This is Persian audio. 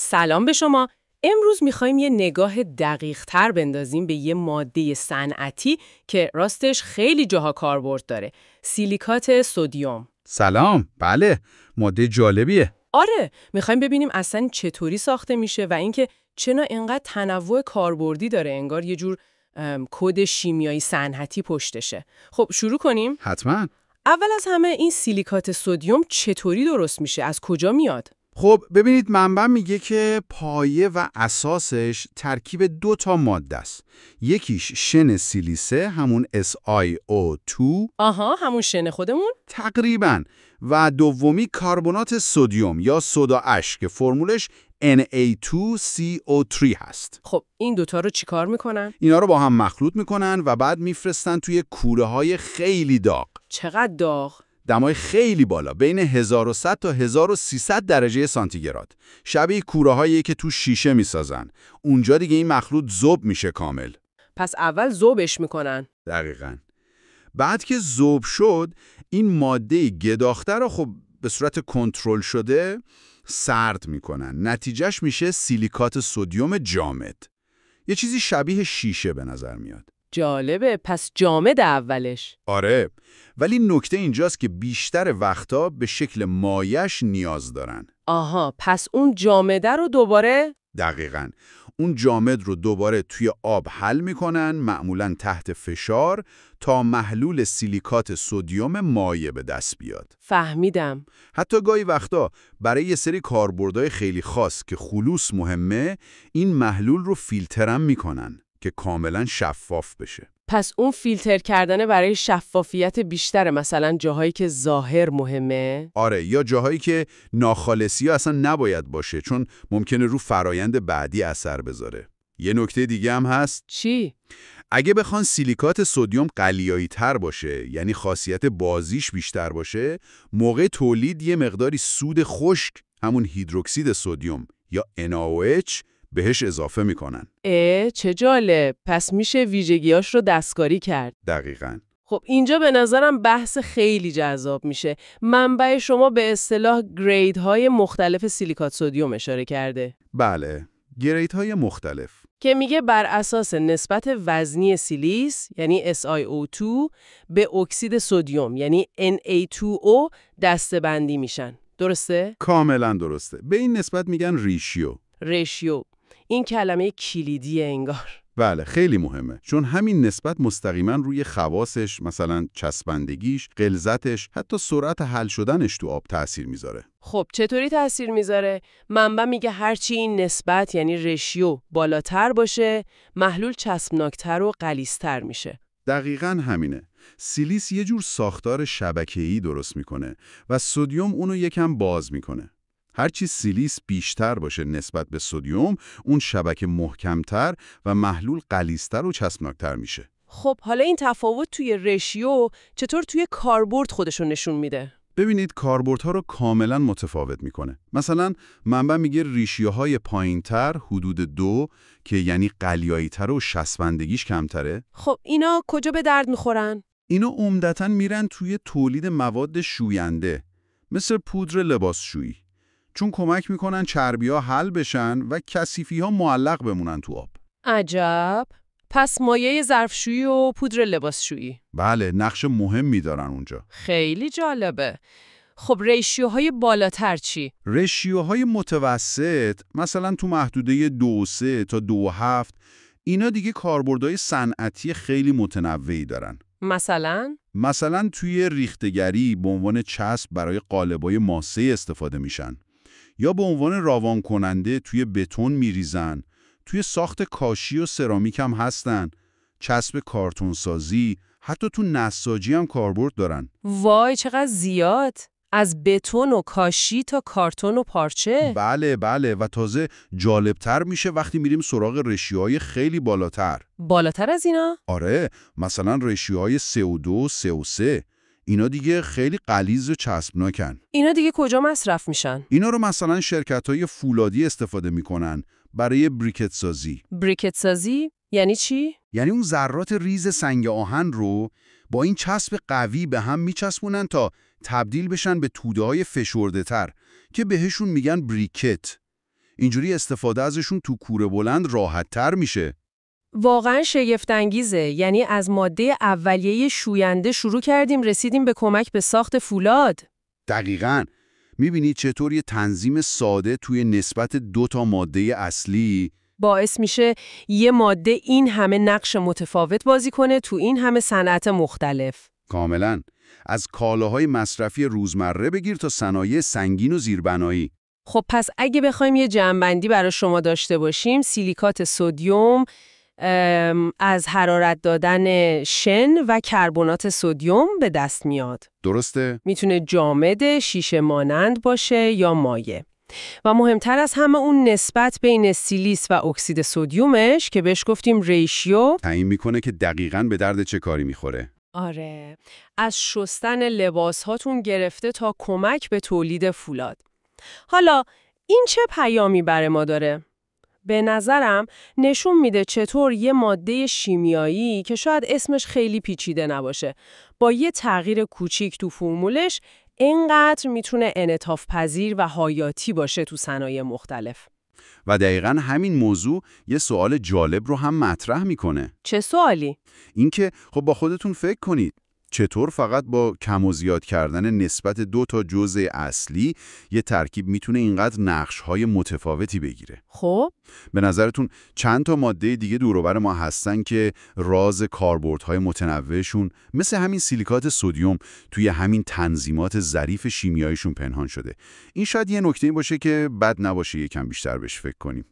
سلام به شما. امروز میخوایم یه نگاه دقیق تر بندازیم به یه ماده صنعتی که راستش خیلی جاها کاربرد داره. سیلیکات سدیم. سلام، بله، ماده جالبیه. آره، میخوایم ببینیم اصلا چطوری ساخته میشه و اینکه چرا اینقدر تنوع کاربردی داره، انگار یه جور کد شیمیایی صنعتی پشتشه. خب شروع کنیم؟ حتما. اول از همه این سیلیکات سدیم چطوری درست میشه؟ از کجا میاد؟ خب ببینید، منبع میگه که پایه و اساسش ترکیب 2 تا ماده است. یکیش شن سیلیسه، همون SiO2 آها، همون شن خودمون؟ تقریباً، و دومی کربنات سدیم یا سودا اش که فرمولش Na2CO3 هست. خب این دوتا رو چیکار میکنن؟ اینا رو با هم مخلوط میکنن و بعد میفرستن توی کوره‌های خیلی داغ. چقدر داغ؟ دمای خیلی بالا، بین 1100 تا 1300 درجه سانتیگراد. شبیه کوره‌هایی که تو شیشه میسازن. اونجا دیگه این مخلوط ذوب میشه کامل. پس اول ذوبش میکنن. دقیقاً. بعد که ذوب شد، این ماده گداخته رو خب به صورت کنترل شده سرد میکنن. نتیجهش میشه سیلیکات سدیم جامد. یه چیزی شبیه شیشه به نظر میاد. جالبه، پس جامد اولش. آره، ولی نکته اینجاست که بیشتر وقتا به شکل مایش نیاز دارن. آها، پس اون جامده رو دوباره؟ دقیقاً. اون جامد رو دوباره توی آب حل میکنن، معمولاً تحت فشار، تا محلول سیلیکات سدیم مایع به دست بیاد. فهمیدم. حتی گاهی وقتا برای یه سری کاربردهای خیلی خاص که خلوص مهمه، این محلول رو فیلترم میکنن که کاملاً شفاف بشه. پس اون فیلتر کردن برای شفافیت بیشتره، مثلا جاهایی که ظاهر مهمه؟ آره، یا جاهایی که ناخالصی اصلا نباید باشه، چون ممکنه رو فرایند بعدی اثر بذاره. یه نکته دیگه هم هست. چی؟ اگه بخوان سیلیکات سدیم قلیایی تر باشه، یعنی خاصیت بازیش بیشتر باشه، موقع تولید یه مقداری سود خشک، همون هیدروکسید سدیم یا NaOH بهش اضافه میکنن. چه جالب. پس میشه ویژگیاش رو دستکاری کرد. دقیقاً. خب اینجا به نظرم بحث خیلی جذاب میشه. منبع شما به اصطلاح گریدهای مختلف سیلیکات سدیم اشاره کرده. بله، گریدهای مختلف. که میگه بر اساس نسبت وزنی سیلیس یعنی SiO2 به اکسید سدیم یعنی Na2O دسته‌بندی میشن. درسته؟ کاملا درسته. به این نسبت میگن ریشیو. این کلمه کلیدیه انگار. بله، خیلی مهمه، چون همین نسبت مستقیما روی خواصش، مثلا چسبندگیش، غلظتش، حتی سرعت حل شدنش تو آب تأثیر میذاره. خب چطوری تأثیر میذاره؟ منبع میگه هرچی این نسبت یعنی ریشیو بالاتر باشه، محلول چسبناکتر و غلیظتر میشه. دقیقاً همینه. سیلیس یه جور ساختار شبکه‌ای درست میکنه و سدیم اونو یکم باز میکنه. هرچی سیلیس بیشتر باشه نسبت به سدیم، اون شبکه محکمتر و محلول غلیظتر و چسبناکتر میشه. خب حالا این تفاوت توی ریشیو چطور توی کاربرد خودشون نشون میده؟ ببینید، کاربردها رو کاملا متفاوت میکنه. مثلا منبع میگه ریشیوهای پایینتر حدود 2 که یعنی قلیایی‌تر و چسبندگیش کمتره. خب اینا کجا به درد میخورن؟ اینا عمدتاً میرن توی تولید مواد شوینده، مثل پودر لباسشویی، چون کمک میکنن چربی‌ها حل بشن و کثیفی‌ها معلق بمونن تو آب. عجب. پس مایع ظرفشویی و پودر لباسشویی. بله، نقش مهمی دارن اونجا. خیلی جالبه. خب ریشیوهای بالاتر چی؟ ریشیوهای متوسط، مثلا تو محدوده 2.3 تا 2.7، اینا دیگه کاربردهای صنعتی خیلی متنوعی دارن. مثلا توی ریختگری به عنوان چسب برای قالب‌های ماسه استفاده میشن، یا به عنوان راوان کننده توی بتون میریزن. توی ساخت کاشی و سرامیک هم هستن، چسب کارتون سازی، حتی تو نساجی هم کاربرد دارن. وای چقدر زیاد. از بتون و کاشی تا کارتون و پارچه. بله، و تازه جالبتر میشه وقتی میریم سراغ ریشیوهای خیلی بالاتر. بالاتر از اینا؟ آره، مثلا ریشیوهای CO2 و CO3. اینا دیگه خیلی غلیظ و چسبناکن. اینا دیگه کجا مصرف میشن؟ اینا رو مثلا شرکت‌های فولادی استفاده میکنن برای بریکت سازی. بریکت سازی یعنی چی؟ یعنی اون ذرات ریز سنگ آهن رو با این چسب قوی به هم میچسبونن تا تبدیل بشن به توده‌های فشرده‌تر که بهشون میگن بریکت. اینجوری استفاده ازشون تو کوره بلند راحت‌تر میشه. واقعا شگفت‌انگیزه. یعنی از ماده اولیه شوینده شروع کردیم رسیدیم به کمک به ساخت فولاد. دقیقاً. میبینی چطور یه تنظیم ساده توی نسبت 2 تا ماده اصلی باعث میشه یه ماده این همه نقش متفاوت بازی کنه تو این همه صنعت مختلف. کاملاً. از کالاهای مصرفی روزمره بگیر تا صنایع سنگین و زیربنایی. خب پس اگه بخوایم یه جمع‌بندی برای شما داشته باشیم، سیلیکات سدیم از حرارت دادن شن و کربنات سدیم به دست میاد. درسته؟ میتونه جامد، شیشه مانند باشه یا مایع. و مهمتر از همه اون نسبت بین سیلیس و اکسید سدیمش که بهش گفتیم ریشیو تعیین میکنه که دقیقاً به درد چه کاری میخوره. آره. از شستن لباس هاتون گرفته تا کمک به تولید فولاد. حالا این چه پیامی برای ما داره؟ به نظرم نشون میده چطور یه ماده شیمیایی که شاید اسمش خیلی پیچیده نباشه با یه تغییر کوچیک تو فرمولش اینقدر میتونه انعطاف پذیر و حیاتی باشه تو صنایع مختلف. و دقیقاً همین موضوع یه سوال جالب رو هم مطرح میکنه. چه سوالی؟ اینکه خب با خودتون فکر کنید چطور فقط با کم و زیاد کردن نسبت 2 تا جزء اصلی یه ترکیب میتونه اینقدر نقش‌های متفاوتی بگیره. خب به نظرتون چند تا ماده دیگه دور و بر ما هستن که راز کاربردهای متنوعشون مثل همین سیلیکات سدیم توی همین تنظیمات ظریف شیمیاییشون پنهان شده؟ این شاید یه نکته باشه که بد نباشه یکم بیشتر بهش فکر کنیم.